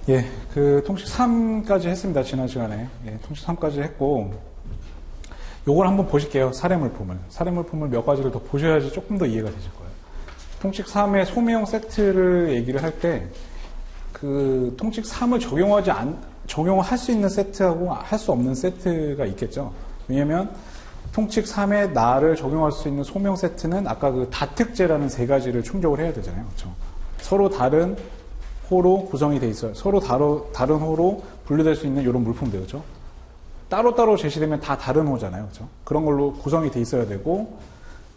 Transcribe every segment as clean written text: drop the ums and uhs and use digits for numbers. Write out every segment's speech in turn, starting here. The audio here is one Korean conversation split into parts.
예, 통식 3까지 했습니다. 지난 시간에. 예, 통식 3까지 했고, 요걸 한번 보실게요. 사례물품을. 사례물품을 몇 가지를 더 보셔야지 조금 더 이해가 되실 거예요. 통식 3의 소매형 세트를 얘기를 할 때, 통식 3을 적용할 수 있는 세트하고 할 수 없는 세트가 있겠죠. 왜냐면, 통칙 3의 나를 적용할 수 있는 소명 세트는 아까 다특제라는 세 가지를 충족을 해야 되잖아요. 그렇죠? 서로 다른 호로 구성이 돼 있어요. 서로 다른 호로 분류될 수 있는 이런 물품들, 그렇죠? 따로따로 제시되면 다 다른 호잖아요. 그렇죠? 그런 걸로 구성이 돼 있어야 되고,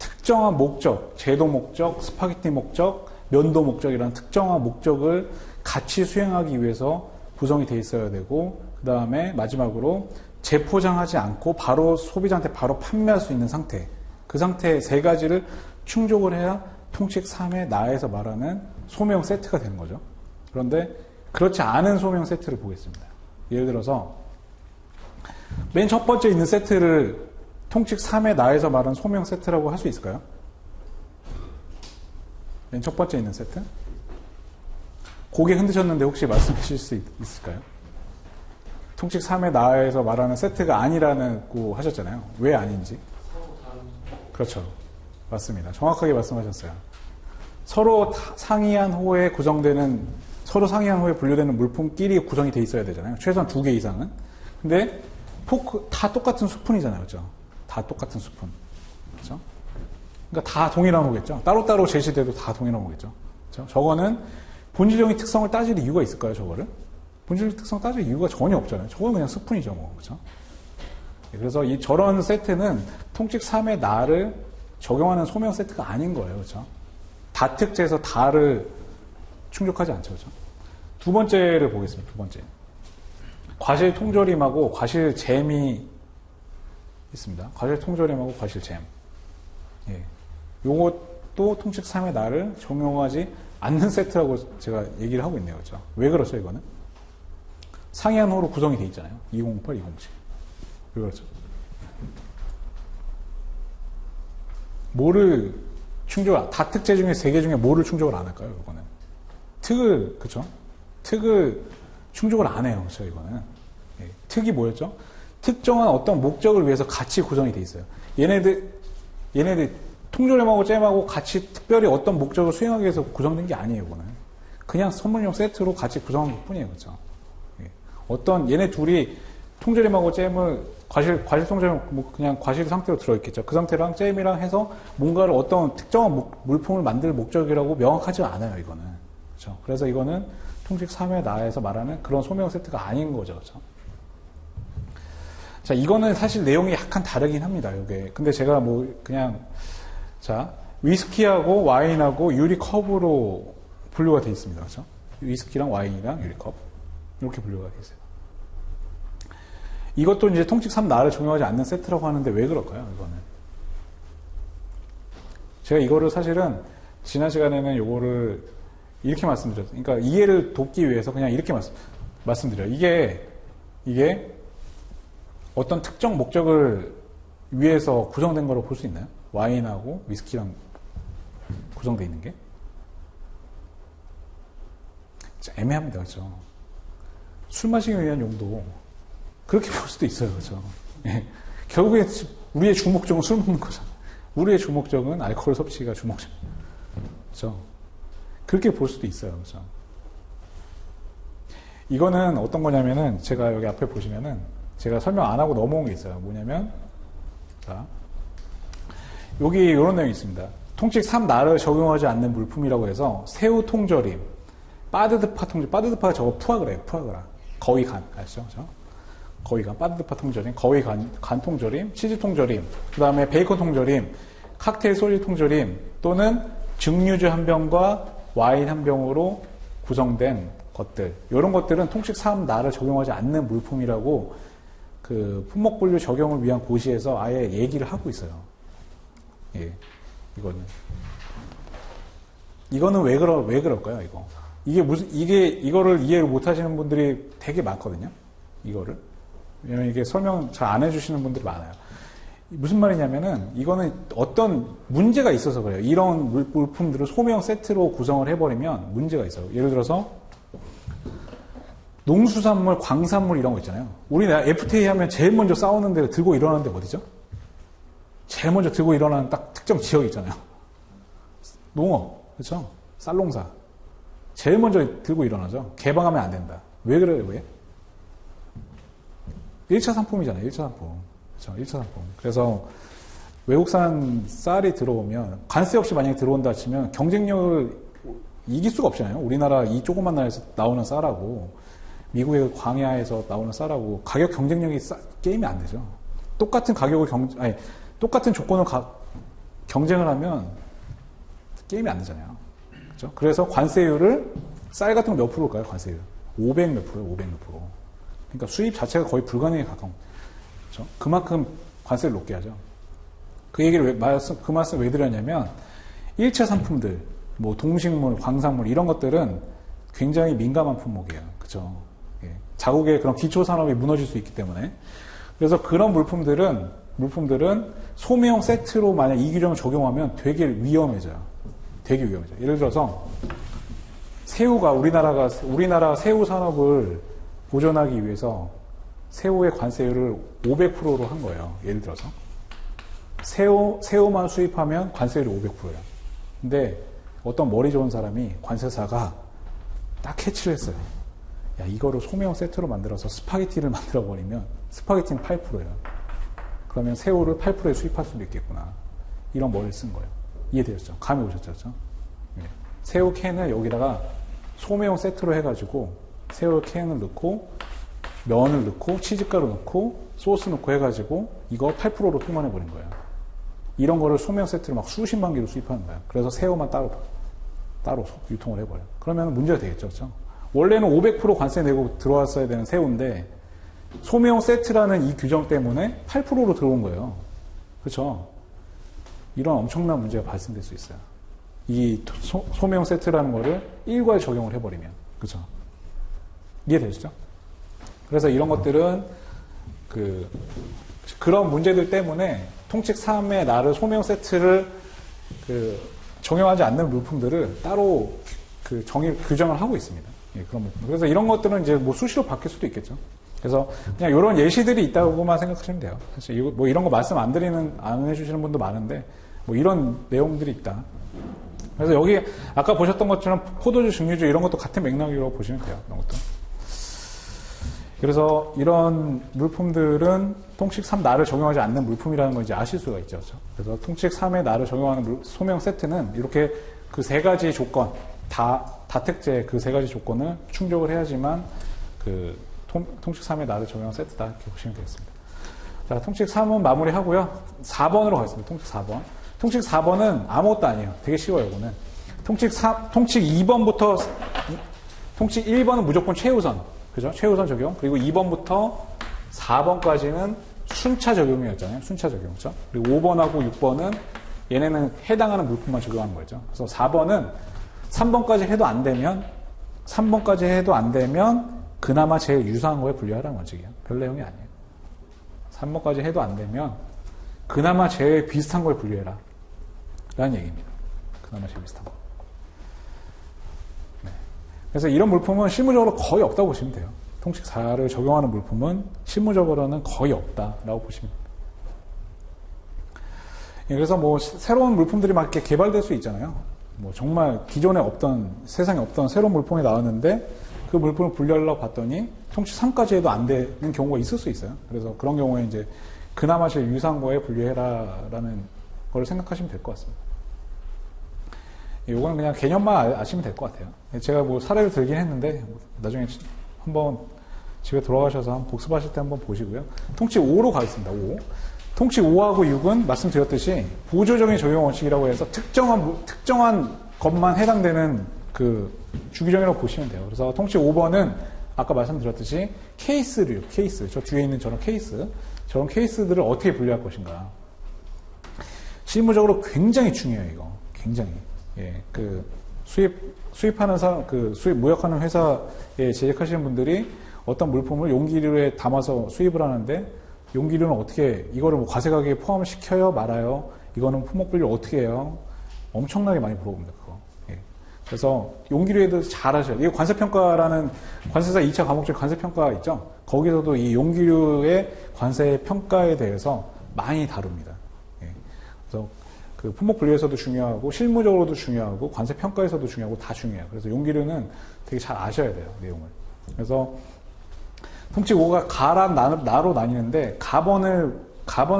특정한 목적, 제도 목적, 스파게티 목적, 면도 목적이라는 특정한 목적을 같이 수행하기 위해서 구성이 돼 있어야 되고, 그 다음에 마지막으로 재포장하지 않고 바로 소비자한테 바로 판매할 수 있는 상태. 그 상태 세 가지를 충족을 해야 통칙 3의 나에서 말하는 소매형 세트가 되는 거죠. 그런데 그렇지 않은 소매형 세트를 보겠습니다. 예를 들어서 맨 첫 번째 있는 세트를 통칙 3의 나에서 말하는 소매형 세트라고 할 수 있을까요? 맨 첫 번째 있는 세트? 고개 흔드셨는데 혹시 말씀해 주실 수 있을까요? 통칙 3의 나에서 말하는 세트가 아니라고 하셨잖아요. 왜 아닌지? 그렇죠. 맞습니다. 정확하게 말씀하셨어요. 서로 상이한 호에 구성되는, 서로 상이한 호에 분류되는 물품끼리 구성이 돼 있어야 되잖아요. 최소한 2개 이상은. 근데 다 똑같은 스푼이잖아요. 그렇죠? 다 똑같은 스푼. 그렇죠? 그러니까 다 동일한 호겠죠. 따로따로 제시돼도 다 동일한 호겠죠. 그렇죠? 저거는 본질적인 특성을 따질 이유가 있을까요, 저거를? 본질적 특성 따질 이유가 전혀 없잖아요. 저건 그냥 스푼이죠, 뭐. 그렇죠? 그래서 저런 세트는 통칙 3의 나를 적용하는 소명 세트가 아닌 거예요. 그렇죠? 다특제에서 다를 충족하지 않죠. 그렇죠? 두 번째를 보겠습니다. 두 번째. 과실 통조림하고 과실 잼이 있습니다. 과실 통조림하고 과실 잼. 예. 요것도 통칙 3의 나를 적용하지 않는 세트라고 제가 얘기를 하고 있네요. 그렇죠? 왜 그렇죠, 이거는? 상이한 호로 구성이 돼 있잖아요. 2008, 2007. 왜 그렇죠? 뭐를 다특제 중에 3개 중에 뭐를 충족을 안 할까요, 이거는? 그쵸? 특을 충족을 안 해요, 그쵸, 이거는. 예. 특이 뭐였죠? 특정한 어떤 목적을 위해서 같이 구성이 돼 있어요. 얘네들, 통조림하고 잼하고 같이 특별히 어떤 목적을 수행하기 위해서 구성된 게 아니에요, 이거는. 그냥 선물용 세트로 같이 구성한 것 뿐이에요, 그쵸? 얘네 둘이 통조림하고 잼을 과실 통조림 그냥 과실 상태로 들어있겠죠. 그 상태랑 잼이랑 해서 뭔가를 어떤 특정한 물품을 만들 목적이라고 명확하지 않아요, 이거는. 그렇죠? 그래서 이거는 통칙 3의 나에서 말하는 그런 소명 세트가 아닌 거죠. 그렇죠? 자, 이거는 사실 내용이 약간 다르긴 합니다, 이게. 근데 제가 위스키하고 와인하고 유리컵으로 분류가 되어 있습니다. 그렇죠? 위스키랑 와인이랑 유리컵. 이렇게 분류가 되어 있어요. 이것도 이제 통칙 3 나를 적용하지 않는 세트라고 하는데 왜 그럴까요, 이거는? 제가 이거를 사실은 지난 시간에는 이거를 이렇게 말씀드렸어요. 그러니까 이해를 돕기 위해서 그냥 이렇게 말씀드려요. 이게 어떤 특정 목적을 위해서 구성된 거로 볼 수 있나요? 와인하고 위스키랑 구성되어 있는 게? 애매합니다. 그렇죠? 술 마시기 위한 용도 그렇게 볼 수도 있어요. 그렇죠? 예. 결국에 우리의 주목적은 술 먹는 거잖아요. 우리의 주목적은 알코올 섭취가 주목적. 그렇죠? 그렇게 볼 수도 있어요. 그렇죠? 이거는 어떤 거냐면은 제가 여기 앞에 보시면은 제가 설명 안 하고 넘어온 게 있어요. 뭐냐면 자, 여기 이런 내용이 있습니다. 통칙 3 나를 적용하지 않는 물품이라고 해서 새우 통조림, 빠드드파 통조림, 빠드드파가 저거 푸아그라예요. 푸아그라. 거위 간 아시죠? 그렇죠? 거위 간, 빠드드파 통조림, 거위 간 통조림, 치즈 통조림, 그 다음에 베이컨 통조림, 칵테일 소주 통조림 또는 증류주 한 병과 와인 한 병으로 구성된 것들, 이런 것들은 통칙 3 나를 적용하지 않는 물품이라고 품목분류 적용을 위한 고시에서 아예 얘기를 하고 있어요. 예, 이거는 왜 그럴까요, 이거? 이거를 이해를 못 하시는 분들이 되게 많거든요. 왜냐면 이게 설명 잘 안 해주시는 분들이 많아요. 무슨 말이냐면은, 이거는 어떤 문제가 있어서 그래요. 이런 물품들을 소명 세트로 구성을 해버리면 문제가 있어요. 예를 들어서, 농수산물, 광산물 이런 거 있잖아요. 우리나라 FTA 하면 제일 먼저 싸우는 데 들고 일어나는 데 어디죠? 제일 먼저 들고 일어나는 딱 특정 지역이 있잖아요. 농업, 그렇죠? 쌀농사. 제일 먼저 들고 일어나죠. 개방하면 안 된다. 왜 그래요? 왜? 1차 상품이잖아요. 1차 상품. 그렇죠? 1차 상품. 그래서 외국산 쌀이 들어오면 관세 없이 만약에 들어온다 치면 경쟁력을 이길 수가 없잖아요. 우리나라 이 조그만 나라에서 나오는 쌀하고 미국의 광야에서 나오는 쌀하고 가격 경쟁력이 게임이 안 되죠. 똑같은 가격을 똑같은 조건을 경쟁을 하면 게임이 안 되잖아요. 그렇죠? 그래서 관세율을 쌀 같은 거 몇 프로일까요? 관세율 500 몇 프로예요. 500 몇 프로. 그러니까 수입 자체가 거의 불가능에 가까운. 그렇죠? 그만큼 관세를 높게 하죠. 그 얘기를 그 말씀 왜 드렸냐면 1차 상품들, 뭐 동식물, 광산물 이런 것들은 굉장히 민감한 품목이에요. 그렇죠? 예. 자국의 그런 기초 산업이 무너질 수 있기 때문에. 그래서 그런 물품들은 소매형 세트로 만약 이 규정을 적용하면 되게 위험해져요. 되게 위험해져요. 예를 들어서 새우가 우리나라 새우 산업을 보존하기 위해서 새우의 관세율을 500%로 한 거예요. 예를 들어서 새우만 수입하면 관세율이 500%예요. 근데 어떤 머리 좋은 사람이 관세사가 딱 캐치를 했어요. 야, 이거를 소매형 세트로 만들어서 스파게티를 만들어 버리면 스파게티는 8%예요. 그러면 새우를 8%에 수입할 수도 있겠구나. 이런 머리를 쓴 거예요. 이해되셨죠? 감이 오셨죠? 네. 새우 캔을 여기다가 소매형 세트로 해가지고 새우 캔을 넣고 면을 넣고 치즈가루 넣고 소스 넣고 해가지고 이거 8%로 통관해버린 거예요. 이런 거를 소매형 세트로 막 수십만 개로 수입하는 거예요. 그래서 새우만 따로 유통을 해버려요. 그러면 문제가 되겠죠. 그렇죠? 원래는 500% 관세 내고 들어왔어야 되는 새우인데 소매형 세트라는 이 규정 때문에 8%로 들어온 거예요. 그렇죠? 이런 엄청난 문제가 발생될 수 있어요. 이 소매형 세트라는 거를 일괄 적용을 해버리면. 그렇죠? 이해되시죠? 그래서 이런 것들은 그런 문제들 때문에 통칙 3의 나를 소매형 세트를 적용하지 않는 물품들을 따로 규정을 하고 있습니다. 예, 그런 물품. 그래서 이런 것들은 이제 뭐 수시로 바뀔 수도 있겠죠. 그래서 그냥 이런 예시들이 있다고만 생각하시면 돼요. 사실 뭐 이런 거 말씀 안 해주시는 분도 많은데 뭐 이런 내용들이 있다. 그래서 여기 아까 보셨던 것처럼 포도주, 증류주 이런 것도 같은 맥락으로 보시면 돼요. 이런 것도. 그래서 이런 물품들은 통칙 3 나를 적용하지 않는 물품이라는 걸 이제 아실 수가 있죠. 그렇죠? 그래서 통칙 3의 나를 적용하는 소매형 세트는 이렇게 그 세 가지 조건, 다택제 그 세 가지 조건을 충족을 해야지만 통칙 3의 나를 적용한 세트다. 이렇게 보시면 되겠습니다. 자, 통칙 3은 마무리하고요. 4번으로 가겠습니다. 통칙 4번. 통칙 4번은 아무것도 아니에요. 되게 쉬워요, 이거는. 통칙 2번부터, 통칙 1번은 무조건 최우선. 그죠? 최우선 적용. 그리고 2번부터 4번까지는 순차 적용이었잖아요. 순차 적용. 그죠? 그리고 5번하고 6번은 얘네는 해당하는 물품만 적용하는 거죠. 그래서 4번은 3번까지 해도 안 되면 그나마 제일 유사한 거에 분류하라는 원칙이에요. 별 내용이 아니에요. 3번까지 해도 안 되면 그나마 제일 비슷한 걸 분류해라. 라는 얘기입니다. 그나마 제일 비슷한 거. 네. 그래서 이런 물품은 실무적으로 거의 없다고 보시면 돼요. 통칙 4를 적용하는 물품은 실무적으로는 거의 없다라고 보시면 됩니다. 그래서 뭐 새로운 물품들이 막 이렇게 개발될 수 있잖아요. 뭐 정말 기존에 세상에 없던 새로운 물품이 나왔는데 그 물품을 분류하려고 봤더니 통칙 3까지 해도 안 되는 경우가 있을 수 있어요. 그래서 그런 경우에 이제 그나마 제일 유사한 거에 분류해라라는 걸 생각하시면 될 것 같습니다. 이거는 그냥 개념만 아시면 될 것 같아요. 제가 뭐 사례를 들긴 했는데 나중에 한번 집에 돌아가셔서 한번 복습하실 때 한번 보시고요. 통칙 5로 가겠습니다. 5. 통칙 5하고 6은 말씀드렸듯이 보조적인 적용 원칙이라고 해서 특정한 것만 해당되는 그 주기적이라고 보시면 돼요. 그래서 통칙 5번은 아까 말씀드렸듯이 케이스. 저 뒤에 있는 저런 케이스들을 어떻게 분류할 것인가. 실무적으로 굉장히 중요해요, 이거. 굉장히. 예, 수입하는 무역하는 회사에 재직하시는 분들이 어떤 물품을 용기류에 담아서 수입을 하는데 용기류는 어떻게, 이거를 뭐 과세 가격에 포함을 시켜요? 말아요? 이거는 품목 분류 어떻게 해요? 엄청나게 많이 물어봅니다, 그거. 예. 그래서 용기류에 대해서 잘 아셔야 돼요. 이 관세평가라는 관세사 2차 과목 중에 관세평가 있죠? 거기서도 이 용기류의 관세평가에 대해서 많이 다룹니다. 예. 그래서 그 품목 분류에서도 중요하고 실무적으로도 중요하고 관세평가에서도 중요하고 다 중요해요. 그래서 용기류는 되게 잘 아셔야 돼요. 내용을. 그래서 통칙 5가 가랑 나로 나뉘는데 가번을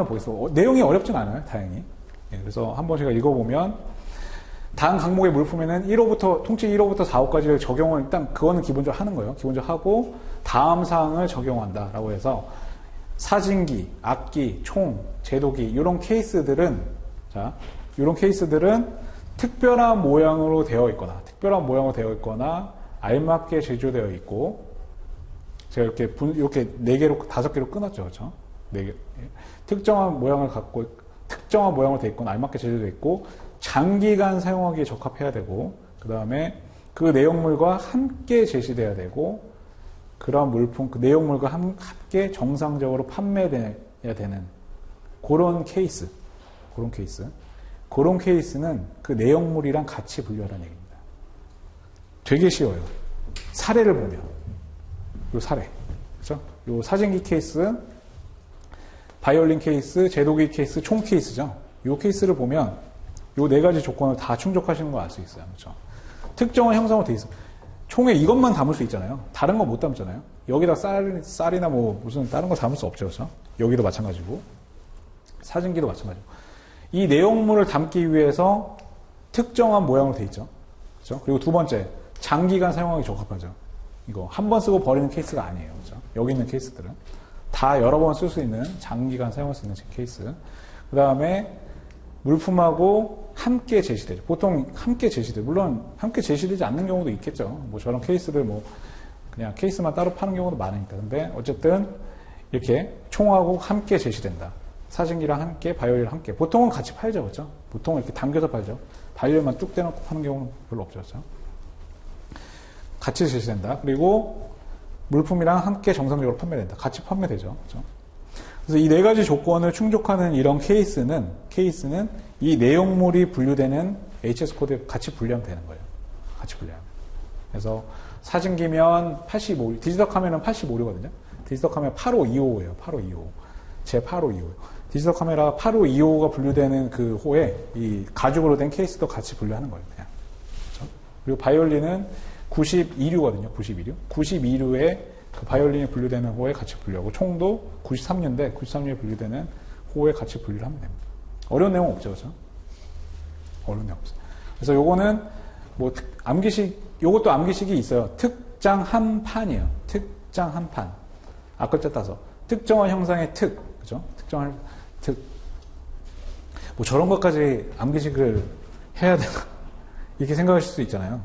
보겠어. 내용이 어렵진 않아요. 다행히. 예. 그래서 한번 제가 읽어보면 다음 항목의 물품에는 1호부터 통칙 1호부터 4호까지를 적용을 일단 그거는 기본적으로 하는 거예요. 기본적으로 하고 다음 사항을 적용한다라고 해서 사진기, 악기, 총, 제도기 이런 케이스들은 특별한 모양으로 되어 있거나 알맞게 제조되어 있고 제가 이렇게 4개로 5개로 끊었죠. 그렇죠? 4개. 특정한 모양으로 되어 있거나 알맞게 제조되어 있고 장기간 사용하기에 적합해야 되고 그 다음에 그 내용물과 함께 제시돼야 되고 그런 물품 그 내용물과 함께 정상적으로 판매돼야 되는 그런 케이스는 그 내용물이랑 같이 분류하라는 얘기입니다. 되게 쉬워요. 사례를 보면 요 사례 그렇죠? 요 사진기 케이스, 바이올린 케이스, 제도기 케이스, 총 케이스죠. 요 케이스를 보면 요 4가지 조건을 다 충족하시는 걸 알 수 있어요. 그렇죠? 특정한 형상으로 돼 있어. 총에 이것만 담을 수 있잖아요. 다른 건 못 담잖아요. 여기다 쌀이나 뭐 무슨 다른 거 담을 수 없죠. 그렇죠? 여기도 마찬가지고 사진기도 마찬가지고 이 내용물을 담기 위해서 특정한 모양으로 돼 있죠. 그렇죠? 그리고 두 번째 장기간 사용하기 적합하죠. 이거 한 번 쓰고 버리는 케이스가 아니에요. 그렇죠? 여기 있는 케이스들은 다 여러 번 쓸 수 있는 장기간 사용할 수 있는 케이스. 그 다음에 물품하고 함께 제시되죠. 보통 함께 제시돼. 물론 함께 제시되지 않는 경우도 있겠죠. 뭐 저런 케이스들 뭐 그냥 케이스만 따로 파는 경우도 많으니까. 근데 어쨌든 이렇게 총하고 함께 제시된다. 사진기랑 함께, 바이올린이랑 함께. 보통은 같이 팔죠, 그렇죠? 보통은 이렇게 담겨서 팔죠. 바이올린만 뚝 떼놓고 파는 경우는 별로 없죠, 그렇죠? 같이 제시된다. 그리고 물품이랑 함께 정상적으로 판매된다. 같이 판매되죠, 그렇죠? 그래서 이 4가지 조건을 충족하는 이런 케이스는 이 내용물이 분류되는 HS 코드에 같이 분류하면 되는 거예요. 같이 분류하면. 그래서 사진기면 85, 디지털 카메라는 85류거든요. 디지털 카메라 8525예요. 8525. 제 8525. 디지털 카메라 8525가 분류되는 그 호에 이 가죽으로 된 케이스도 같이 분류하는 거예요. 그냥. 그렇죠? 그리고 바이올린은 92류거든요. 92류. 92류에 그 바이올린이 분류되는 호에 같이 분류하고 총도 93류인데 93류에 분류되는 호에 같이 분류를 하면 됩니다. 어려운 내용 없죠, 그렇죠? 어려운 내용 없어요. 그래서 요거는 뭐 요것도 암기식이 있어요. 특장 한 판이에요. 특장 한 판. 앞글자 따서 특정한 형상의 그죠? 특정한 뭐 저런 것까지 암기식을 해야 되나 이렇게 생각하실 수 있잖아요.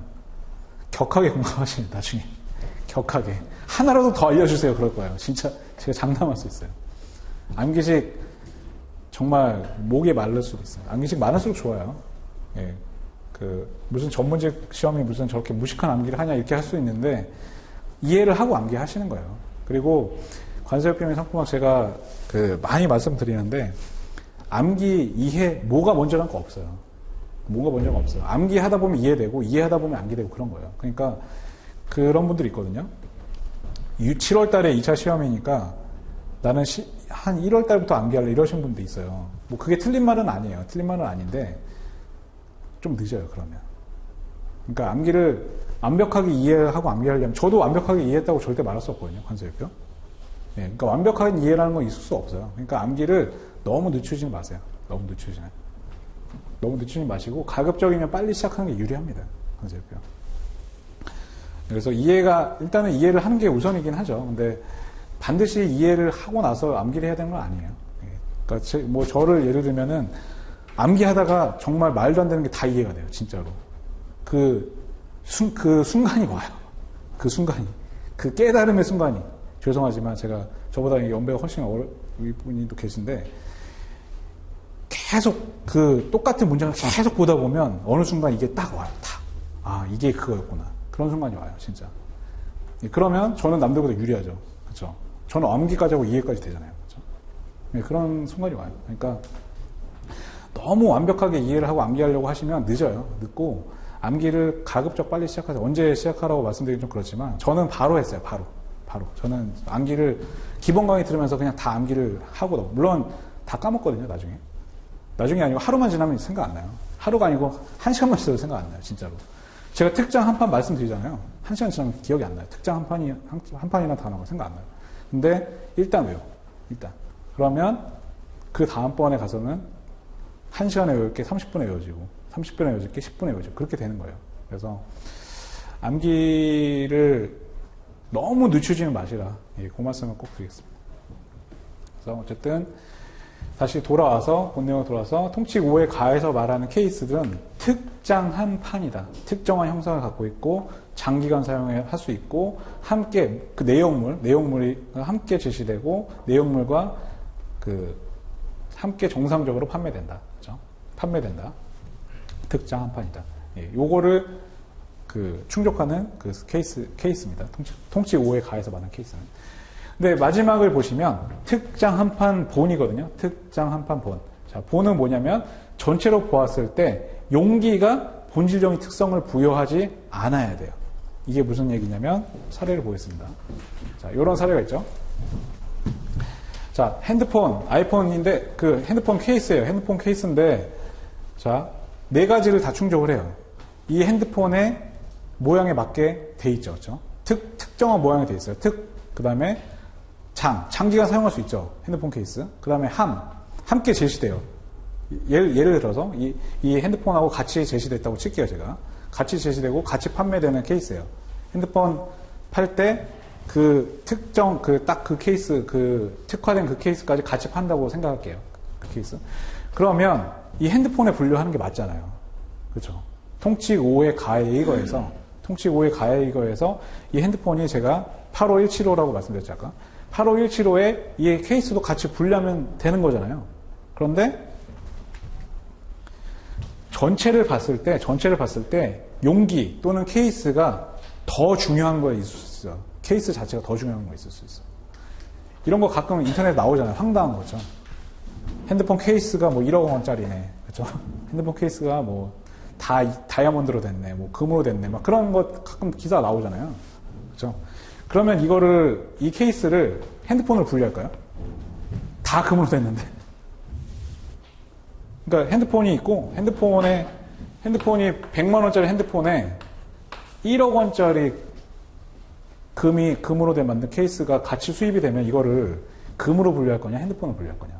격하게 공감하십니다. 나중에 격하게 하나라도 더 알려주세요. 그럴 거예요. 진짜 제가 장담할 수 있어요. 암기식 정말 목에 마를 수도 있어요. 암기식 많을수록 좋아요. 예, 무슨 전문직 시험이 무슨 저렇게 무식한 암기를 하냐 이렇게 할 수 있는데 이해를 하고 암기하시는 거예요. 그리고 관세협회의 상품학 제가 많이 말씀드리는데 암기 이해 뭐가 먼저란 거 없어요. 뭐가 먼저가 없어요. 암기하다 보면 이해되고 이해하다 보면 암기되고 그런 거예요. 그러니까 그런 분들이 있거든요. 7월 달에 2차 시험이니까 나는 한 1월 달부터 암기할래 이러신 분도 있어요. 뭐 그게 틀린 말은 아니에요. 틀린 말은 아닌데 좀 늦어요. 그러면. 그러니까 암기를 완벽하게 이해하고 암기하려면 저도 완벽하게 이해했다고 절대 말할 수 없거든요. 관세협표. 네, 그러니까 완벽한 이해라는 건 있을 수 없어요. 그러니까 암기를 너무 늦추지 마세요. 너무 늦추지 마시고 가급적이면 빨리 시작하는 게 유리합니다. 관세협표. 그래서 일단은 이해를 하는 게 우선이긴 하죠. 근데 반드시 이해를 하고 나서 암기를 해야 되는 건 아니에요. 그러니까 뭐 저를 예를 들면은 암기하다가 정말 말도 안 되는 게 다 이해가 돼요. 진짜로. 그 순간이 와요. 그 순간이. 그 깨달음의 순간이. 죄송하지만 제가 저보다 연배가 훨씬 어린 분이 또 계신데 계속 똑같은 문장을 계속 보다 보면 어느 순간 이게 딱 와요. 딱. 아, 이게 그거였구나. 그런 순간이 와요. 진짜. 그러면 저는 남들보다 유리하죠. 그렇죠? 저는 암기까지 하고 이해까지 되잖아요. 그렇죠? 네, 그런 순간이 와요. 그러니까 너무 완벽하게 이해를 하고 암기하려고 하시면 늦어요. 늦고 암기를 가급적 빨리 시작하세요. 언제 시작하라고 말씀드리긴 좀 그렇지만 저는 바로 했어요. 바로. 저는 암기를 기본 강의 들으면서 그냥 다 암기를 하고 물론 다 까먹거든요. 나중에 아니고 하루만 지나면 생각 안 나요. 하루가 아니고 1시간만 지나도 생각 안 나요. 진짜로. 제가 특장 한 판 말씀드리잖아요. 1시간 지나면 기억이 안 나요. 특장 한 판이나 단어가 생각 안 나요. 근데 일단 외워. 일단. 그러면 그 다음번에 가서는 1시간에 외울 게 30분에 외워지고 30분에 외워질 게 10분에 외워지고 그렇게 되는 거예요. 그래서 암기를 너무 늦추지는 마시라. 예, 그 말씀을 꼭 드리겠습니다. 그래서 어쨌든 다시 돌아와서 본 내용으로 돌아와서 통칙 5에 가해서 말하는 케이스들은 특장한 판이다. 특정한 형상을 갖고 있고 장기간 사용할 수 있고 함께 그 내용물이 함께 제시되고 내용물과 함께 정상적으로 판매된다. 그렇죠? 판매된다. 특장한 판이다. 예, 요거를 충족하는 케이스입니다. 통칙 5에 가해서 말하는 케이스는. 근데 마지막을 보시면 특장 한 판 본이거든요. 특장 한 판 본. 자, 본은 뭐냐면 전체로 보았을 때 용기가 본질적인 특성을 부여하지 않아야 돼요. 이게 무슨 얘기냐면 사례를 보겠습니다. 자, 이런 사례가 있죠. 자, 아이폰인데 핸드폰 케이스예요. 핸드폰 케이스인데 자, 4가지를 다 충족을 해요. 이 핸드폰의 모양에 맞게 돼 있죠. 그렇죠? 특정한 모양이 돼 있어요. 그 다음에 장기간 사용할 수 있죠. 핸드폰 케이스. 그 다음에 함께 제시돼요. 예를 들어서 이 핸드폰하고 같이 제시됐다고 칠게요, 제가. 같이 제시되고 같이 판매되는 케이스예요. 핸드폰 팔 때 특정 케이스, 특화된 그 케이스까지 같이 판다고 생각할게요. 그 케이스. 그러면 이 핸드폰에 분류하는 게 맞잖아요. 그렇죠? 통칙 5의 가해 이거에서 이 핸드폰이 제가 85175라고 말씀드렸죠, 아까. 85175에 이 케이스도 같이 분류하면 되는 거잖아요. 그런데 전체를 봤을 때 용기 또는 케이스가 더 중요한 거에 있을 수 있어요. 케이스 자체가 더 중요한 거에 있을 수 있어요. 이런 거 가끔 인터넷에 나오잖아요. 황당한 거죠. 핸드폰 케이스가 뭐 1억 원짜리네. 그렇죠? 핸드폰 케이스가 뭐 다이아몬드로 됐네. 뭐 금으로 됐네. 막 그런 거 가끔 기사 나오잖아요. 그렇죠? 그러면 이 케이스를 핸드폰으로 분류할까요? 다 금으로 됐는데. 그러니까 핸드폰이 있고 핸드폰이 100만 원짜리 핸드폰에 1억 원짜리 금으로 만든 케이스가 같이 수입이 되면 이거를 금으로 분류할 거냐, 핸드폰으로 분류할 거냐.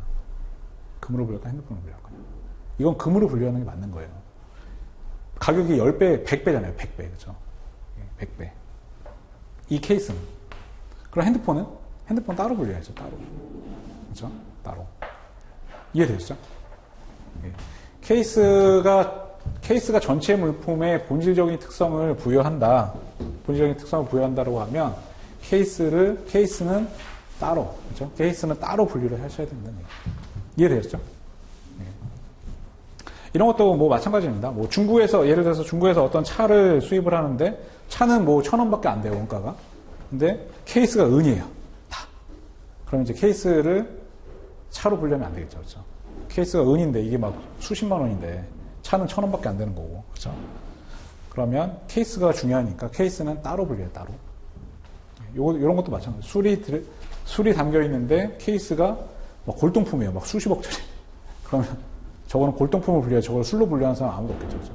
금으로 분류할 거냐, 핸드폰으로 분류할 거냐. 이건 금으로 분류하는 게 맞는 거예요. 가격이 10배, 100배잖아요. 100배. 그렇죠? 100배. 이 케이스는. 그럼 핸드폰 따로 분류해야죠. 따로. 그렇죠? 따로. 이해되시죠? 예. 케이스가 전체 물품의 본질적인 특성을 부여한다. 본질적인 특성을 부여한다고 하면 케이스는 따로. 그렇죠? 케이스는 따로 분류를 하셔야 된다는 얘기. 이해되셨죠? 예. 이런 것도 뭐 마찬가지입니다. 뭐 예를 들어서 중국에서 어떤 차를 수입을 하는데 차는 뭐 1,000원밖에 안 돼요, 원가가. 근데 케이스가 은이에요. 다. 그럼 이제 케이스를 차로 분류하면 안 되겠죠. 그렇죠? 케이스가 은인데 이게 막 수십만 원인데 차는 1,000원밖에 안 되는 거고. 그렇죠? 그러면 케이스가 중요하니까 케이스는 따로 분류해요, 따로. 이런 것도 마찬가지예요. 술이 담겨 있는데 케이스가 막 골동품이에요. 막 수십억짜리. 그러면 저거는 골동품을 분류해요. 저걸 술로 분류하는 사람 아무도 없겠죠. 그렇죠?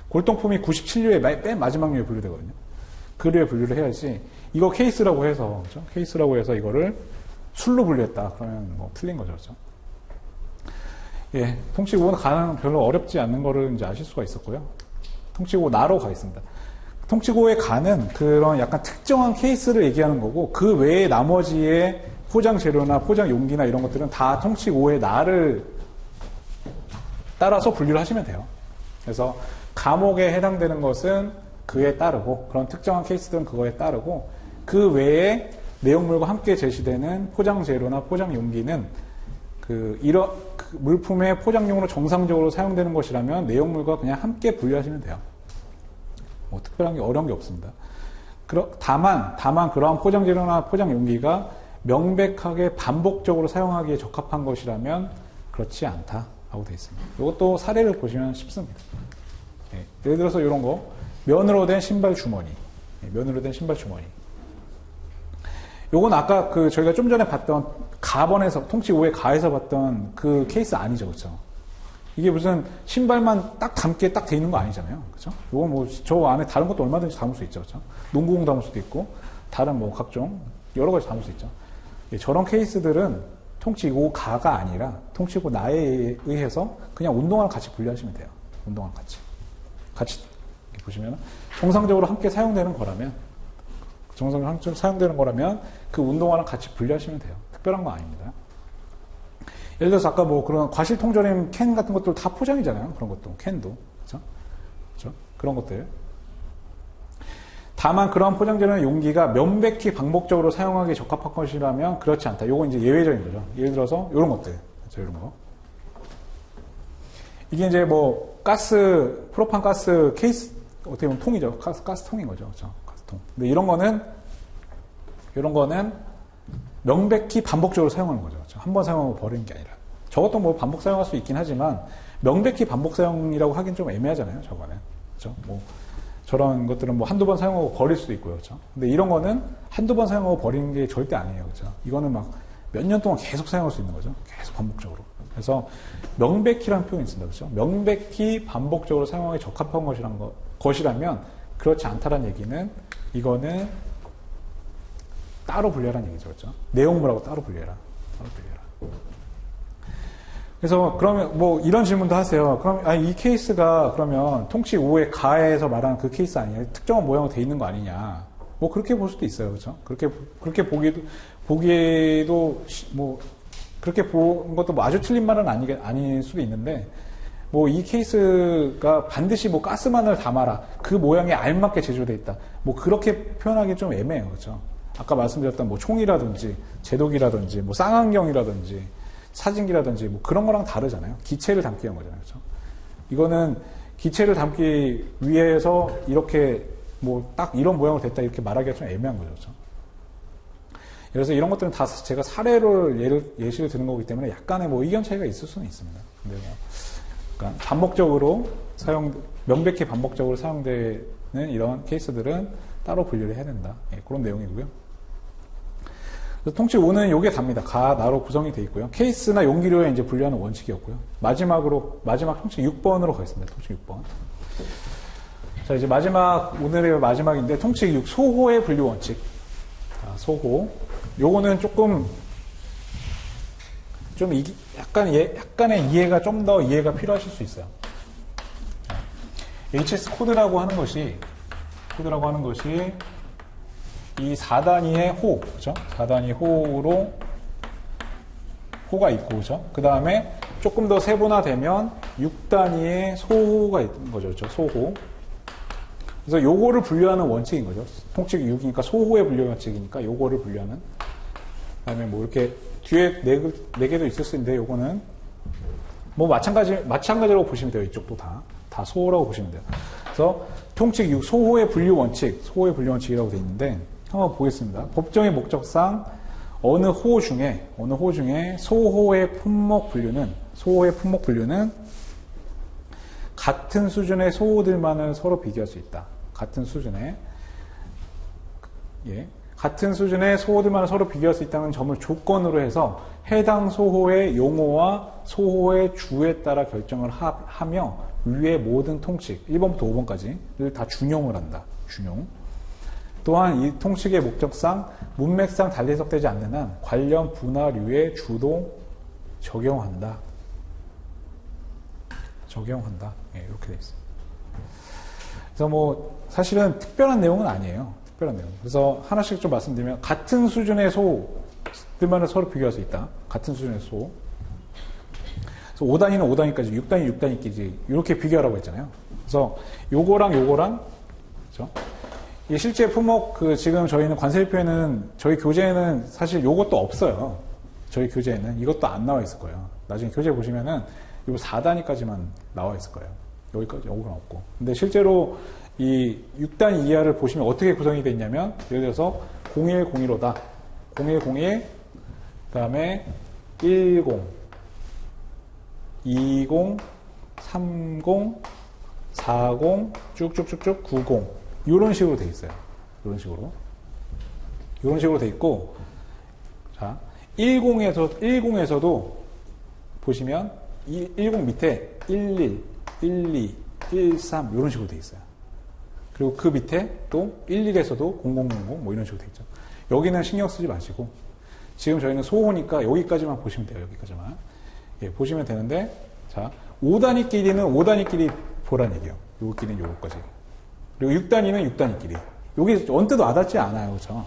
골동품이 97류에 맨 마지막 류에 분류되거든요. 그 류에 분류를 해야지. 이거 케이스라고 해서, 그렇죠? 케이스라고 해서 이거를 술로 분류했다. 그러면 뭐 틀린 거죠. 그렇죠? 예. 통칙 5는 가는 별로 어렵지 않는 거를 이제 아실 수가 있었고요. 통칙 5 나로 가겠습니다. 통칙 5에 가는 그런 약간 특정한 케이스를 얘기하는 거고, 그 외에 나머지의 포장 재료나 포장 용기나 이런 것들은 다 통칙 5의 나를 따라서 분류를 하시면 돼요. 그래서 감옥에 해당되는 것은 그에 따르고, 그런 특정한 케이스들은 그거에 따르고, 그 외에 내용물과 함께 제시되는 포장 재료나 포장 용기는 물품의 포장용으로 정상적으로 사용되는 것이라면 내용물과 그냥 함께 분류하시면 돼요. 뭐 특별한 게 어려운 게 없습니다. 다만 그러한 포장 재료나 포장 용기가 명백하게 반복적으로 사용하기에 적합한 것이라면 그렇지 않다라고 되어 있습니다. 이것도 사례를 보시면 쉽습니다. 예, 예를 들어서 이런 거 면으로 된 신발 주머니. 예, 면으로 된 신발 주머니. 요건 아까 그 저희가 좀 전에 봤던 가번에서 통칙 5의 가에서 봤던 그 케이스 아니죠, 그렇죠? 이게 무슨 신발만 딱 담게 딱 돼 있는 거 아니잖아요, 그렇죠? 요건 뭐 저 안에 다른 것도 얼마든지 담을 수 있죠, 그렇죠? 농구공 담을 수도 있고 다른 뭐 각종 여러 가지 담을 수 있죠. 예, 저런 케이스들은 통칙 5 가가 아니라 통칙 5 나에 의해서 그냥 운동화랑 같이 분류하시면 돼요. 운동화랑 같이 이렇게 보시면 정상적으로 함께 사용되는 거라면 그 운동화랑 같이 분류하시면 돼요. 특별한 건 아닙니다. 예를 들어서 아까 뭐 그런 과실 통조림 캔 같은 것들 다 포장이잖아요. 그런 것도 캔도 그렇죠? 그런 것들. 다만 그러한 포장재는 용기가 명백히 반복적으로 사용하기 적합한 것이라면 그렇지 않다. 요건 이제 예외적인 거죠. 예를 들어서 이런 것들, 그렇죠? 이런 거. 이게 이제 뭐 프로판 가스 케이스 어떻게 보면 통이죠. 가스 통인 거죠, 그렇죠? 가스통. 근데 이런 거는 명백히 반복적으로 사용하는 거죠. 그렇죠? 한 번 사용하고 버리는 게 아니라. 저것도 뭐 반복 사용할 수 있긴 하지만 명백히 반복 사용이라고 하긴 좀 애매하잖아요. 저거는. 그렇죠? 뭐 저런 것들은 뭐 한두 번 사용하고 버릴 수도 있고요. 그렇죠? 근데 이런 거는 한두 번 사용하고 버리는 게 절대 아니에요. 그렇죠? 이거는 막 몇 년 동안 계속 사용할 수 있는 거죠. 계속 반복적으로. 그래서 명백히라는 표현이 있습니다. 그렇죠? 명백히 반복적으로 사용하기 적합한 것이라면 그렇지 않다는 얘기는 이거는 따로 분류하라는 얘기죠. 그렇죠? 내용물하고 따로 분류해라. 그래서 그러면 뭐 이런 질문도 하세요. 그럼 이 케이스가 그러면 통칙 5의 가에서 말하는 그 케이스 아니냐? 특정한 모양으로 돼 있는 거 아니냐? 뭐 그렇게 볼 수도 있어요. 그렇죠? 그렇게 보기에도 뭐 그렇게 본 것도 뭐 아주 틀린 말은 아닐 수도 있는데 뭐 이 케이스가 반드시 뭐 가스만을 담아라. 그 모양에 알맞게 제조돼 있다. 뭐 그렇게 표현하기 좀 애매해요. 그렇죠? 아까 말씀드렸던 뭐 총이라든지 제독이라든지 뭐 쌍안경이라든지 사진기라든지 뭐 그런 거랑 다르잖아요. 기체를 담기 위한 거잖아요. 그렇죠? 이거는 기체를 담기 위해서 이렇게 뭐 딱 이런 모양으로 됐다 이렇게 말하기가 좀 애매한 거죠. 그렇죠? 그래서 이런 것들은 다 제가 사례로 예시를 드는 거기 때문에 약간의 뭐 의견 차이가 있을 수는 있습니다. 근데 뭐 그러니까 명백히 반복적으로 사용되는 이런 케이스들은 따로 분류를 해야 된다. 예, 그런 내용이고요. 통칙 5는 요게 답니다. 가, 나로 구성이 되어 있고요. 케이스나 용기류에 이제 분류하는 원칙이었고요. 마지막 통칙 6번으로 가겠습니다. 통칙 6번. 자, 이제 오늘의 마지막인데, 통칙 6, 소호의 분류 원칙. 자, 소호. 요거는 약간의 이해가 좀 더 이해가 필요하실 수 있어요. HS 코드라고 하는 것이 이 4단위의 호, 그죠? 4단위 호로 호가 있고, 그죠? 그 다음에 조금 더 세분화되면 6단위의 소호가 있는 거죠, 그죠? 소호. 그래서 요거를 분류하는 원칙인 거죠. 통칙 6이니까 소호의 분류 원칙이니까 요거를 분류하는. 그 다음에 뭐 이렇게 뒤에 4개도 있을 수 있는데 요거는 뭐 마찬가지라고 보시면 돼요. 이쪽도 다 소호라고 보시면 돼요. 그래서 통칙 6 소호의 분류 원칙이라고 되어 있는데 한번 보겠습니다. 법정의 목적상 어느 호 중에 소호의 품목 분류는 같은 수준의 소호들만을 서로 비교할 수 있다. 같은 수준의 소호들만을 서로 비교할 수 있다는 점을 조건으로 해서 해당 소호의 용어와 소호의 주에 따라 결정을 하며 위의 모든 통칙 1번부터 5번까지를 다 준용을 한다. 준용. 또한 이 통칙의 목적상 문맥상 달리 해석되지 않는 한 관련 분하류의 주도 적용한다. 예, 이렇게 되어 있습니다. 그래서 뭐 사실은 특별한 내용은 아니에요. 그래서 하나씩 좀 말씀드리면 같은 수준의 소들만을 서로 비교할 수 있다. 같은 수준의 소. 그래서 5단위는 5단위까지, 6단위, 6단위까지 이렇게 비교하라고 했잖아요. 그래서 요거랑 그렇죠? 이 실제 품목 지금 저희는 관세일표에는 저희 교재에는 사실 요것도 없어요. 저희 교재에는 이것도 안 나와 있을 거예요. 나중에 교재 보시면은 요 4단위까지만 나와 있을 거예요. 여기는 없고. 근데 실제로 이 6단위 이하를 보시면 어떻게 구성이 되어 있냐면 예를 들어서 0101호다. 0101, 그 다음에 10, 20, 30, 40, 쭉쭉쭉쭉 90. 이런 식으로 돼 있어요. 이런 식으로. 이런 식으로 돼 있고, 자, 10에서도 보시면, 10 밑에 11, 12, 13, 이런 식으로 돼 있어요. 그리고 그 밑에 또 11에서도 0000, 뭐 이런 식으로 돼 있죠. 여기는 신경 쓰지 마시고, 지금 저희는 소호니까 여기까지만 보시면 돼요. 여기까지만. 예, 보시면 되는데, 자, 5단위끼리는 5단위끼리 보란 얘기예요. 요거끼리는 요거까지. 그리고 6단위는 6단위끼리. 여기 언뜻 와닿지 않아요. 그렇죠?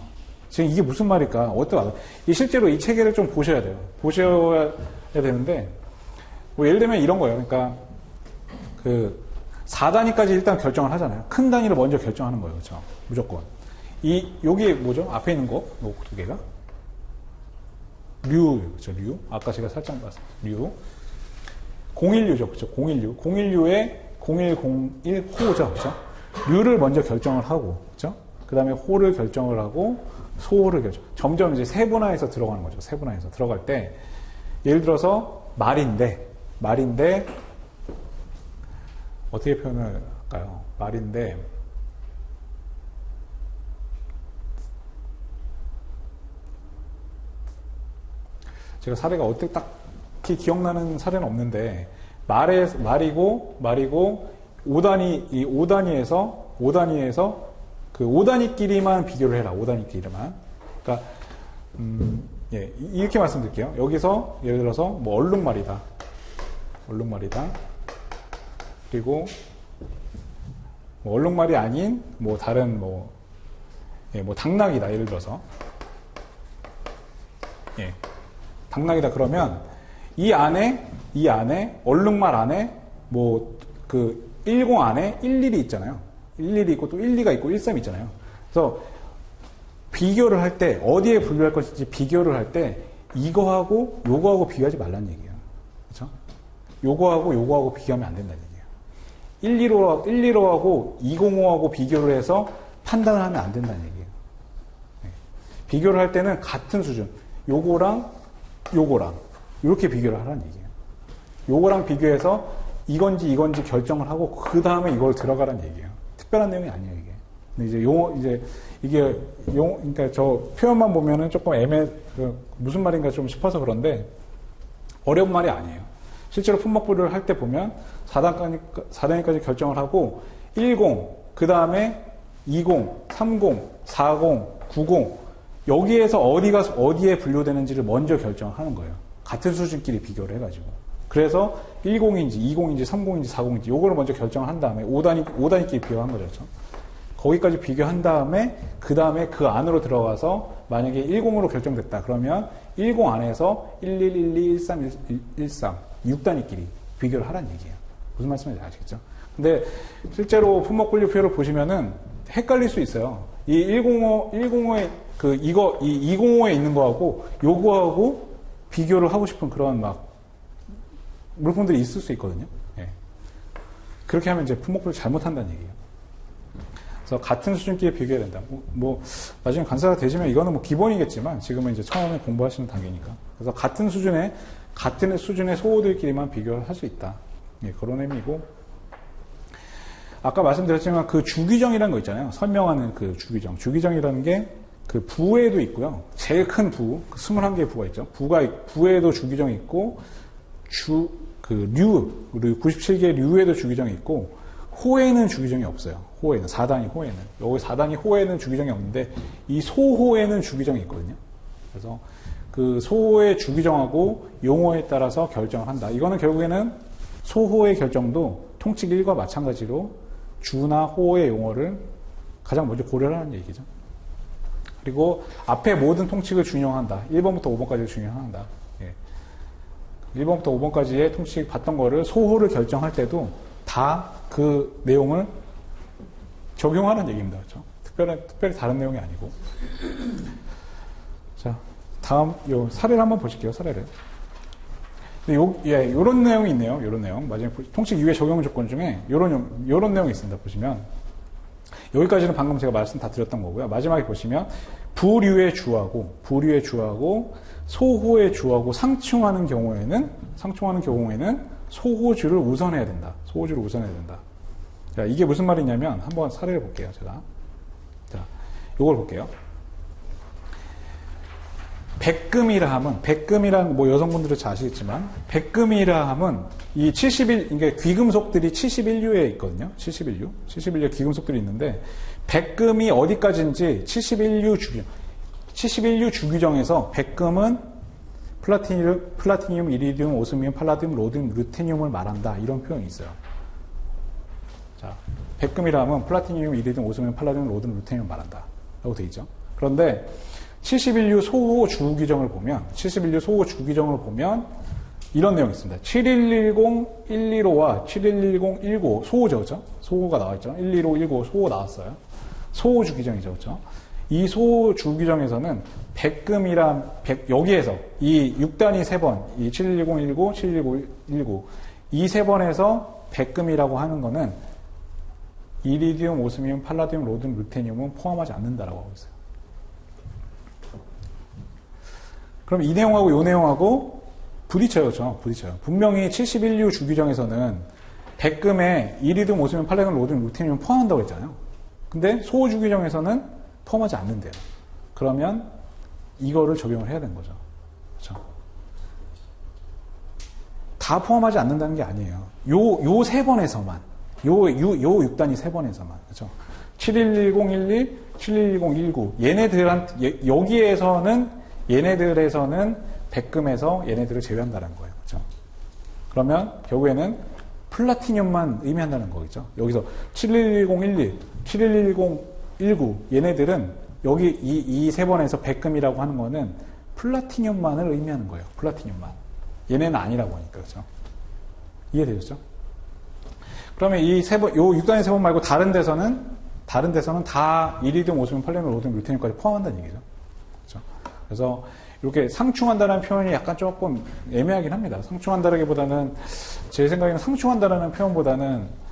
지금 이게 무슨 말일까? 언뜻 와닿. 실제로 이 체계를 좀 보셔야 돼요. 보셔야 되는데, 뭐 예를 들면 이런 거예요. 그러니까, 4단위까지 일단 결정을 하잖아요. 큰 단위를 먼저 결정하는 거예요. 그렇죠? 무조건. 여기 뭐죠? 앞에 있는 거, 요 두 개가? 류, 그렇죠? 류. 아까 제가 살짝 봤어요. 류. 016죠. 그렇죠? 016. 016에 0101 호죠. 그렇죠? 류를 먼저 결정을 하고, 그렇죠? 그 다음에 호를 결정을 하고, 소호를 결정. 점점 이제 세분화해서 들어가는 거죠. 세분화해서 들어갈 때, 예를 들어서 말인데, 어떻게 표현을 할까요? 말인데, 제가 사례가 어떻게 딱히 기억나는 사례는 없는데, 말이고, 5단위, 이 5단위에서 그 5단위끼리만 비교를 해라. 5단위끼리만. 그러니까, 예, 이렇게 말씀드릴게요. 여기서, 예를 들어서, 뭐, 얼룩말이다. 그리고, 뭐 얼룩말이 아닌, 뭐, 다른, 뭐, 예, 뭐, 당나귀다. 예를 들어서. 예. 당나귀다. 그러면, 이 안에, 얼룩말 안에, 뭐, 10 안에 11이 있잖아요. 11이 있고 또 12가 있고 13이 있잖아요. 그래서 비교를 할 때 어디에 분류할 것인지 비교를 할 때 이거하고 요거하고 비교하지 말라는 얘기예요. 그렇죠? 요거하고 비교하면 안 된다는 얘기예요. 115하고 205하고 비교를 해서 판단을 하면 안 된다는 얘기예요. 네. 비교를 할 때는 같은 수준. 요거랑 이렇게 비교를 하라는 얘기예요. 요거랑 비교해서 이건지 결정을 하고 그 다음에 이걸 들어가라는 얘기예요. 특별한 내용이 아니에요, 이게. 근데 그러니까 저 표현만 보면은 조금 무슨 말인가 좀 싶어서 그런데 어려운 말이 아니에요. 실제로 품목분류를 할 때 보면 4단위까지 결정을 하고 10, 그 다음에 20, 30, 40, 90 여기에서 어디에 분류되는지를 먼저 결정하는 거예요. 같은 수준끼리 비교를 해가지고. 그래서 10인지 20인지 30인지 40인지 요거를 먼저 결정을 한 다음에 5단위끼리 비교한 거죠. 그렇죠? 거기까지 비교한 다음에 그 다음에 그 안으로 들어가서 만약에 10으로 결정됐다. 그러면 10 안에서 11, 12, 13, 13 6단위끼리 비교를 하라는 얘기예요. 무슨 말씀인지 아시겠죠? 근데 실제로 품목분류표를 보시면은 헷갈릴 수 있어요. 이 105에 205에 있는 거하고 요거하고 비교를 하고 싶은 그런 막 물품들이 있을 수 있거든요. 예. 그렇게 하면 이제 품목분류 잘못한다는 얘기예요. 그래서 같은 수준끼리 비교해야 된다. 뭐 나중에 간사가 되시면 이거는 뭐 기본이겠지만 지금은 이제 처음에 공부하시는 단계니까. 그래서 같은 수준의 소호들끼리만 비교를 할 수 있다. 예, 그런 의미고. 아까 말씀드렸지만 그 주기정이라는 거 있잖아요. 설명하는 그 주기정. 주기정이라는 게 그 부에도 있고요. 제일 큰 부, 21개의 부가 있죠. 부에도 주기정이 있고, 그리고 97개의 류에도 주기정이 있고, 호에는 주기정이 없어요. 호에는. 4단위 호에는. 여기 4단위 호에는 주기정이 없는데, 이 소호에는 주기정이 있거든요. 그래서 그 소호의 주기정하고 용어에 따라서 결정을 한다. 이거는 결국에는 소호의 결정도 통칙 1과 마찬가지로 주나 호의 용어를 가장 먼저 고려하는 얘기죠. 그리고 앞에 모든 통칙을 준용한다. 1번부터 5번까지를 준용한다. 예. 1번부터 5번까지의 통칙 봤던 거를 소호를 결정할 때도 다 그 내용을 적용하는 얘기입니다. 그렇죠? 특별히 다른 내용이 아니고. 자, 다음 요 사례를 한번 보실게요. 사례를. 요런 내용이 있네요. 요런 내용. 마지막에 통칙 이외 적용 조건 중에 요런 내용이 있습니다. 보시면 여기까지는 방금 제가 말씀 다 드렸던 거고요. 마지막에 보시면 부류의 주하고 소호의 주하고 상충하는 경우에는 소호주를 우선해야 된다. 소호주를 우선해야 된다. 자, 이게 무슨 말이냐면 한번 사례를 볼게요. 제가. 자, 요걸 볼게요. 백금이라 함은, 백금이란 뭐 여성분들은 잘 아시겠지만, 백금이라 함은 이 71, 이게 귀금속들이 71류에 있거든요. 71류 귀금속들이 있는데, 백금이 어디까지인지 71류 주규정에서 백금은 플라티늄, 이리디움, 오스미움, 팔라디움, 로디움, 루테늄을 말한다. 이런 표현이 있어요. 자, 백금이라 함은 플라티늄, 이리디움, 오스미움, 팔라디움, 로디움, 루테늄을 말한다. 라고 되어 있죠. 그런데 71류 소호 주규정을 보면 이런 내용이 있습니다. 7110, 115와 7110, 195 소호죠. 그렇죠? 소호가 나와있죠. 115, 195 소호 나왔어요. 소호 주규정이죠. 그렇죠? 이 소호 주규정에서는 백금이란 여기에서 이 6단위 3번, 이 7110, 195, 7110, 195 이 3번에서 백금이라고 하는 거는 이리디움, 오스미움, 팔라디움, 로디움, 루테늄은 포함하지 않는다라고 하고 있어요. 그럼 이 내용하고 이 내용하고 부딪혀요. 그렇죠? 부딪혀요. 분명히 71류 주규정에서는 백금에 이리디움, 오스미움, 팔라디움, 로디움, 루테늄을 포함한다고 했잖아요. 근데 소호 주규정에서는 포함하지 않는데요. 그러면 이거를 적용을 해야 되는 거죠. 그렇죠? 다 포함하지 않는다는 게 아니에요. 요 세 번에서만, 요 6단위 세 번에서만, 그렇죠? 711011, 711019 얘네들한테 얘네들에서는 백금에서 얘네들을 제외한다는 거예요. 그렇죠? 그러면 결국에는 플라티늄만 의미한다는 거겠죠. 여기서 711011, 711019 얘네들은 여기 이 세 번에서 백금이라고 하는 거는 플라티늄만을 의미하는 거예요. 플라티늄만. 얘네는 아니라고 하니까. 그렇죠? 이해되셨죠? 그러면 이 세 번, 요 6단위 세 번 말고 다른 데서는 다 이리디움, 오스미움, 팔라디움, 로디움, 루테늄까지 포함한다는 얘기죠. 그렇죠? 그래서 이렇게 상충한다는 표현이 약간 조금 애매하긴 합니다. 상충한다라기보다는 제 생각에는 상충한다라는 표현보다는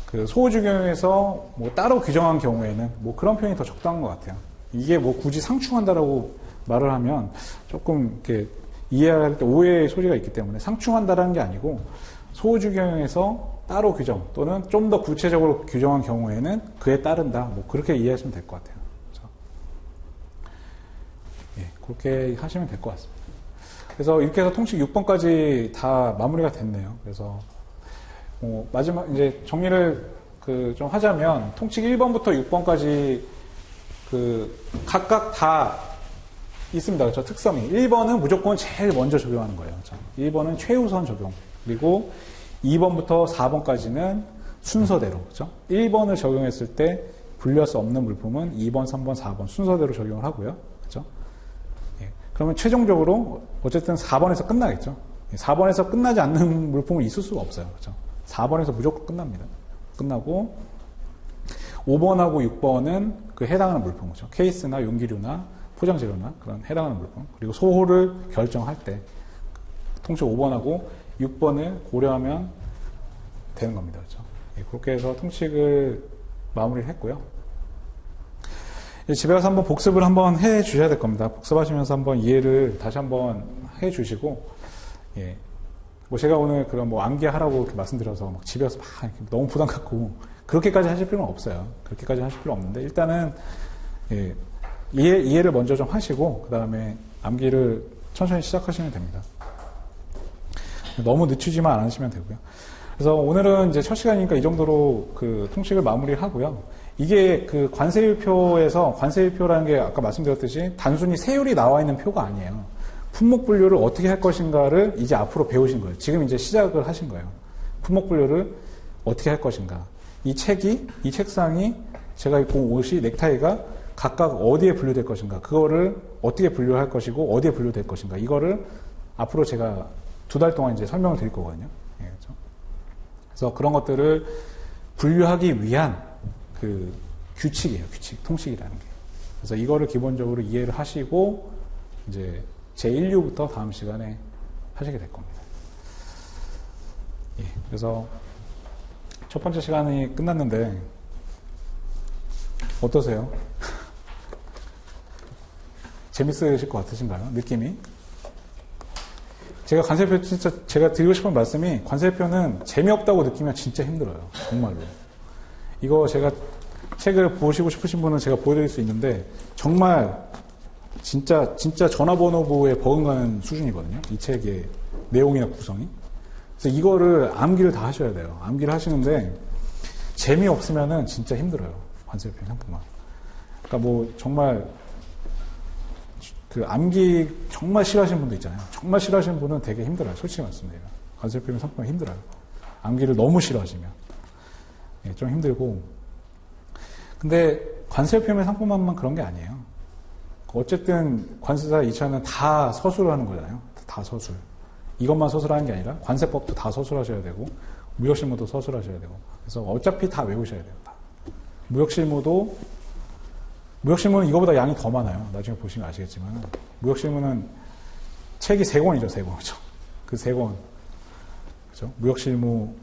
그 소호주경에서 뭐 따로 규정한 경우에는 뭐 그런 표현이 더 적당한 것 같아요. 이게 뭐 굳이 상충한다라고 말을 하면 조금 이렇게 이해할 때 오해의 소지가 있기 때문에 상충한다라는 게 아니고 소호주경에서 따로 규정 또는 좀 더 구체적으로 규정한 경우에는 그에 따른다. 뭐 그렇게 이해하시면 될 것 같아요. 그렇죠? 예, 그렇게 하시면 될 것 같습니다. 그래서 이렇게 해서 통칙 6번까지 다 마무리가 됐네요. 그래서 마지막 이제 정리를 좀 하자면 통칙 1번부터 6번까지 각각 다 있습니다. 그렇죠? 특성이 1번은 무조건 제일 먼저 적용하는 거예요. 그렇죠? 1번은 최우선 적용. 그리고 2번부터 4번까지는 순서대로. 그렇죠? 1번을 적용했을 때 분류할 수 없는 물품은 2번, 3번, 4번 순서대로 적용을 하고요. 그렇죠? 예. 그러면 최종적으로 어쨌든 4번에서 끝나겠죠. 4번에서 끝나지 않는 물품은 있을 수가 없어요. 그렇죠? 4번에서 무조건 끝납니다. 끝나고 5번하고 6번은 그 해당하는 물품, 그렇죠? 케이스나 용기류나 포장재료나 그런 해당하는 물품. 그리고 소호를 결정할 때 통칙 5번하고 6번을 고려하면 되는 겁니다. 그렇죠? 예, 그렇게 해서 통칙을 마무리를 했고요. 집에 가서 한번 복습을 한번 해 주셔야 될 겁니다. 복습하시면서 한번 이해를 다시 한번 해 주시고, 예. 뭐 제가 오늘 그런 뭐 암기하라고 이렇게 말씀드려서 막 집에 와서 막 너무 부담 갖고 그렇게까지 하실 필요는 없어요. 그렇게까지 하실 필요 없는데 일단은 예, 이해를 먼저 좀 하시고 그 다음에 암기를 천천히 시작하시면 됩니다. 너무 늦추지만 않으시면 되고요. 그래서 오늘은 이제 첫 시간이니까 이 정도로 그 통식을 마무리를 하고요. 이게 그 관세율표에서 관세율표라는 게 아까 말씀드렸듯이 단순히 세율이 나와 있는 표가 아니에요. 품목 분류를 어떻게 할 것인가를 이제 앞으로 배우신 거예요. 지금 이제 시작을 하신 거예요. 품목 분류를 어떻게 할 것인가. 이 책상이 제가 입고 온 옷이 넥타이가 각각 어디에 분류될 것인가. 그거를 어떻게 분류할 것이고 어디에 분류될 것인가. 이거를 앞으로 제가 2달 동안 이제 설명을 드릴 거거든요. 예, 그렇죠? 그래서 그런 것들을 분류하기 위한 그 규칙이에요. 규칙, 통식이라는 게. 그래서 이거를 기본적으로 이해를 하시고 이제 제1류부터 다음 시간에 하시게 될 겁니다. 예, 그래서 첫 번째 시간이 끝났는데 어떠세요? 재밌으실 것 같으신가요? 느낌이? 제가 관세표 진짜 제가 드리고 싶은 말씀이 관세표는 재미없다고 느끼면 진짜 힘들어요. 정말로. 이거 제가 책을 보시고 싶으신 분은 제가 보여드릴 수 있는데 정말 진짜 전화번호부에 버금가는 수준이거든요. 이 책의 내용이나 구성이. 그래서 이거를 암기를 다 하셔야 돼요. 암기를 하시는데 재미없으면은 진짜 힘들어요. 관세음표현 상품화. 그러니까 뭐 정말 그 암기 정말 싫어하시는 분도 있잖아요. 정말 싫어하시는 분은 되게 힘들어요. 솔직히 말씀드리면. 관세음표현 상품화 힘들어요. 암기를 너무 싫어하시면. 예, 좀 힘들고. 근데 관세음표현 상품화만 그런 게 아니에요. 어쨌든 관세사 2차는 다 서술을 하는 거잖아요. 다 서술. 이것만 서술하는 게 아니라 관세법도 다 서술하셔야 되고 무역실무도 서술하셔야 되고 그래서 어차피 다 외우셔야 돼요. 다. 무역실무는 이거보다 양이 더 많아요. 나중에 보시면 아시겠지만 무역실무는 책이 3권이죠. 3권. 그죠? 그 3권. 그죠? 무역실무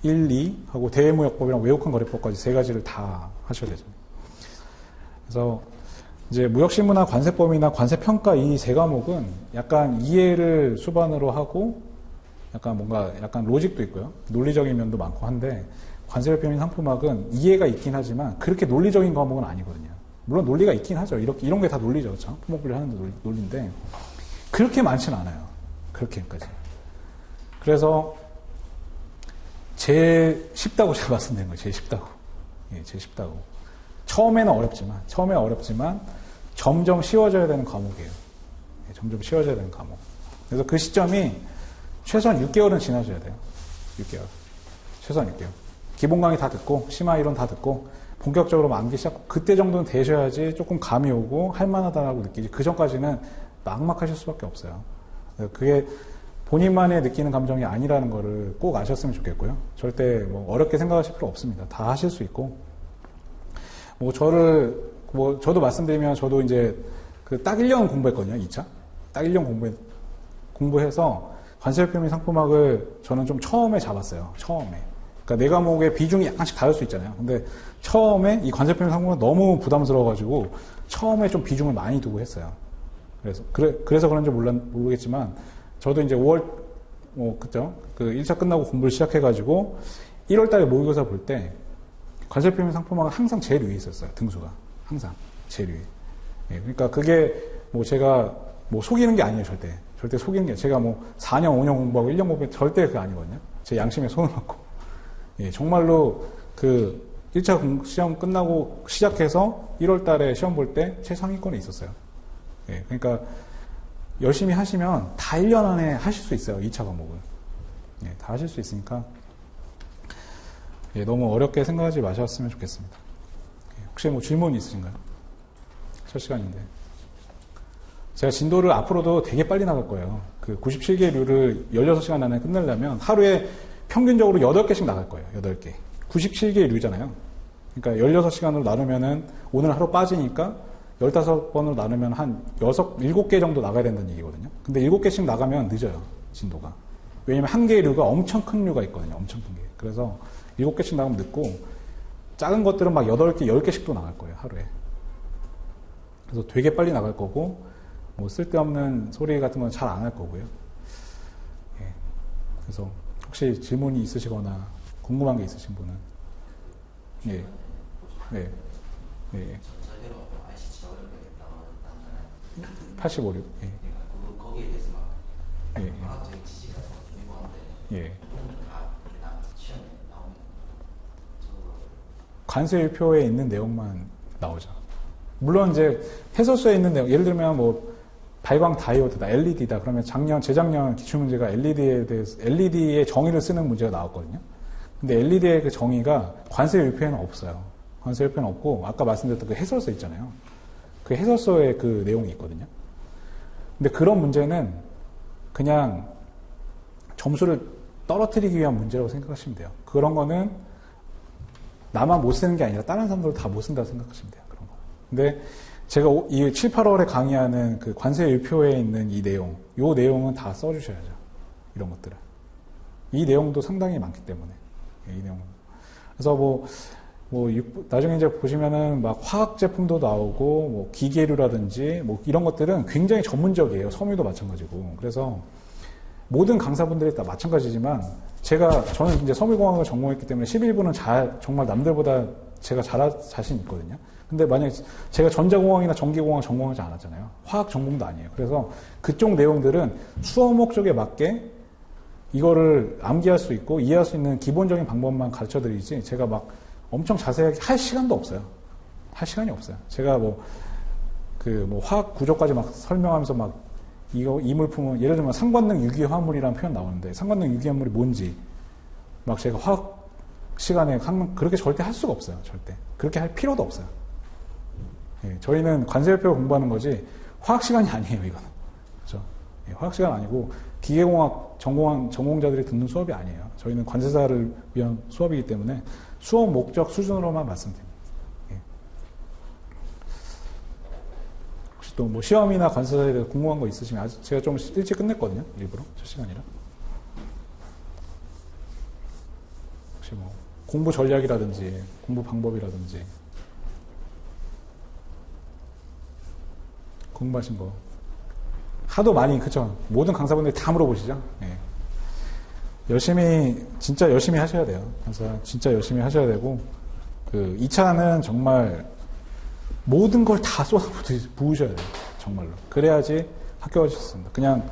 1, 2 하고 대외무역법이랑 외국환 거래법까지 3가지를 다 하셔야 되죠. 그래서 이제 무역실무나 관세법이나 관세평가 이 3과목은 약간 이해를 수반으로 하고 약간 로직도 있고요. 논리적인 면도 많고 한데 관세법인 상품학은 이해가 있긴 하지만 그렇게 논리적인 과목은 아니거든요. 물론 논리가 있긴 하죠. 이런 게 다 논리죠. 상품업을 하는 논리인데 그렇게 많지는 않아요. 그렇게까지. 그래서 제일 쉽다고 제가 말씀드린 거예요. 제일 쉽다고. 예, 제일 쉽다고. 처음에는 어렵지만 점점 쉬워져야 되는 과목이에요. 예, 점점 쉬워져야 되는 과목. 그래서 그 시점이 최소한 6개월은 지나셔야 돼요. 6개월. 최소한 6개월. 기본 강의 다 듣고, 심화 이론 다 듣고, 본격적으로 암기 시작, 그때 정도는 되셔야지 조금 감이 오고, 할만하다라고 느끼지. 그 전까지는 막막하실 수밖에 없어요. 그게 본인만의 느끼는 감정이 아니라는 거를 꼭 아셨으면 좋겠고요. 절대 뭐 어렵게 생각하실 필요 없습니다. 다 하실 수 있고. 저도 말씀드리면 저도 이제 그 딱 1년 공부했거든요. 2차. 딱 1년 공부해서 관세법인 상품학을 저는 좀 처음에 잡았어요. 처음에. 그러니까 내 과목의 비중이 약간씩 다를 수 있잖아요. 근데 처음에 이 관세법인 상품은 너무 부담스러워가지고 처음에 좀 비중을 많이 두고 했어요. 그래서 그런지 모르겠지만 저도 이제 5월, 그죠? 그 1차 끝나고 공부를 시작해가지고 1월 달에 모의고사 볼 때 관세법인 상품학은 항상 제일 위에 있었어요. 등수가. 항상. 제일 위에. 예, 그러니까 그게 뭐 제가 뭐 속이는 게 아니에요. 절대 속이는 게. 제가 뭐 4년, 5년 공부하고 1년 공부하면 절대 그게 아니거든요. 제 양심에 손을 얹고. 예, 정말로 그 1차 시험 끝나고 시작해서 1월 달에 시험 볼 때 최상위권에 있었어요. 예, 그러니까 열심히 하시면 다 1년 안에 하실 수 있어요. 2차 과목을. 예, 다 하실 수 있으니까 예, 너무 어렵게 생각하지 마셨으면 좋겠습니다. 예, 혹시 뭐 질문 있으신가요? 첫 시간인데. 제가 진도를 앞으로도 되게 빨리 나갈 거예요. 그 97개 류를 16시간 안에 끝내려면 하루에 평균적으로 8개씩 나갈 거예요. 8개. 97개 류잖아요. 그러니까 16시간으로 나누면은 오늘 하루 빠지니까 15번으로 나누면 한 7개 정도 나가야 된다는 얘기거든요. 근데 7개씩 나가면 늦어요. 진도가. 왜냐면 한 개의 류가 엄청 큰 류가 있거든요. 엄청 큰 게. 그래서 7개씩 나가면 늦고 작은 것들은 막 8개, 10개씩도 나갈 거예요. 하루에. 그래서 되게 빨리 나갈 거고 뭐 쓸데없는 소리 같은 건 잘 안 할 거고요. 예. 그래서 혹시 질문이 있으시거나 궁금한 게 있으신 분은 예. 네. 예. 85류. 예. 거기에 대해서 막 예. 과학적인 지식이 같은 거 궁금한데 예. 시험에 나오는 관세율표에 있는 내용만 나오죠. 물론 이제 해설서에 있는 내용, 예를 들면 뭐 발광 다이오드다, LED다. 그러면 재작년 기출문제가 LED에 대해서, LED의 정의를 쓰는 문제가 나왔거든요. 근데 LED의 그 정의가 관세율표에는 없어요. 관세율표에는 없고, 아까 말씀드렸던 그 해설서 있잖아요. 그 해설서에 그 내용이 있거든요. 근데 그런 문제는 그냥 점수를 떨어뜨리기 위한 문제라고 생각하시면 돼요. 그런 거는 나만 못 쓰는 게 아니라 다른 사람들도 다 못 쓴다고 생각하시면 돼요. 그런 거. 근데 제가 이 7, 8월에 강의하는 그 관세율표에 있는 이 내용, 요 내용은 다 써주셔야죠. 이런 것들을. 이 내용도 상당히 많기 때문에. 이 내용은. 그래서 나중에 이제 보시면은 막 화학 제품도 나오고, 뭐 기계류라든지, 뭐 이런 것들은 굉장히 전문적이에요. 섬유도 마찬가지고. 그래서 모든 강사분들이 다 마찬가지지만, 저는 이제 섬유공학을 전공했기 때문에 11부는 정말 남들보다 제가 잘할 자신 있거든요. 근데 만약에 제가 전자공학이나 전기공학 전공하지 않았잖아요. 화학 전공도 아니에요. 그래서 그쪽 내용들은 수업 목적에 맞게 이거를 암기할 수 있고 이해할 수 있는 기본적인 방법만 가르쳐 드리지 제가 막 엄청 자세하게 할 시간도 없어요. 할 시간이 없어요. 제가 뭐 화학 구조까지 막 설명하면서 막 이 물품은 예를 들면 상관능 유기화합물이라는 표현 나오는데 상관능 유기화합물이 뭔지 막 제가 화학 시간에 그렇게 절대 할 수가 없어요. 절대. 그렇게 할 필요도 없어요. 예, 저희는 관세협회 공부하는 거지 화학 시간이 아니에요. 이거는. 그렇죠? 예, 화학 시간 아니고 기계공학 전공자들이 듣는 수업이 아니에요. 저희는 관세사를 위한 수업이기 때문에 수업 목적 수준으로만 말씀드립니다. 예. 혹시 또 뭐 시험이나 관세사에 대해서 궁금한 거 있으시면 아직 제가 좀 일찍 끝냈거든요. 일부러 첫 시간이라. 혹시 뭐 공부 전략이라든지 공부 방법이라든지 궁금하신 거 하도 많이 그쵸 모든 강사분들이 다 물어보시죠. 예. 진짜 열심히 하셔야 돼요. 그래서 진짜 열심히 하셔야 되고 2차는 정말 모든 걸 다 쏟아부으셔야 돼요. 정말로. 그래야지 합격하실 수 있습니다. 그냥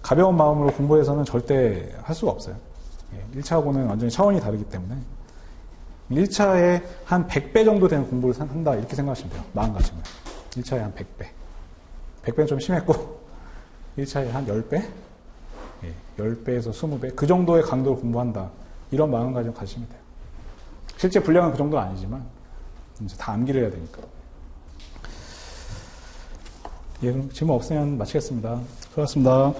가벼운 마음으로 공부해서는 절대 할 수가 없어요. 1차하고는 완전히 차원이 다르기 때문에 1차에 한 100배 정도 되는 공부를 한다 이렇게 생각하시면 돼요. 마음가짐을. 1차에 한 100배. 100배는 좀 심했고 1차에 한 10배? 10배에서 20배? 그 정도의 강도로 공부한다. 이런 마음가짐을 가지시면 돼요. 실제 분량은 그 정도는 아니지만 이제 다 암기를 해야 되니까. 예, 그럼 질문 없으면 마치겠습니다. 수고하셨습니다.